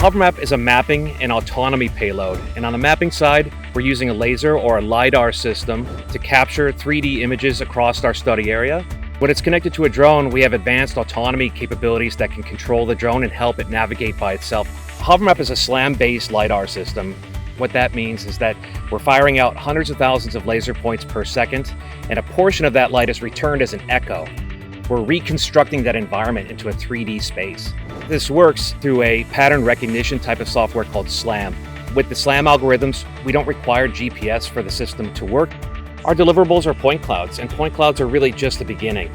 Hovermap is a mapping and autonomy payload, and on the mapping side, we're using a laser or a LiDAR system to capture 3D images across our study area. When it's connected to a drone, we have advanced autonomy capabilities that can control the drone and help it navigate by itself. Hovermap is a SLAM-based LiDAR system. What that means is that we're firing out hundreds of thousands of laser points per second, and a portion of that light is returned as an echo. We're reconstructing that environment into a 3D space. This works through a pattern recognition type of software called SLAM. With the SLAM algorithms, we don't require GPS for the system to work. Our deliverables are point clouds, and point clouds are really just the beginning.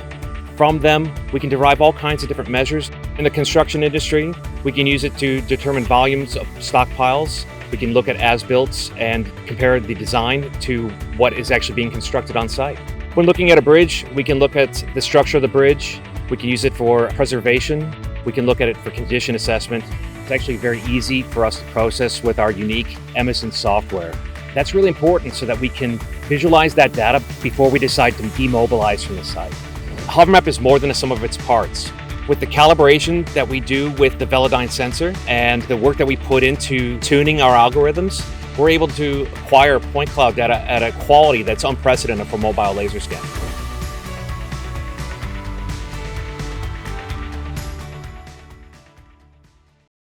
From them, we can derive all kinds of different measures. In the construction industry, we can use it to determine volumes of stockpiles. We can look at as-built and compare the design to what is actually being constructed on site. When looking at a bridge, we can look at the structure of the bridge. We can use it for preservation. We can look at it for condition assessment. It's actually very easy for us to process with our unique Emerson software. That's really important so that we can visualize that data before we decide to demobilize from the site. Hovermap is more than a sum of its parts. With the calibration that we do with the Velodyne sensor and the work that we put into tuning our algorithms, we're able to acquire point cloud data at a quality that's unprecedented for mobile laser scan.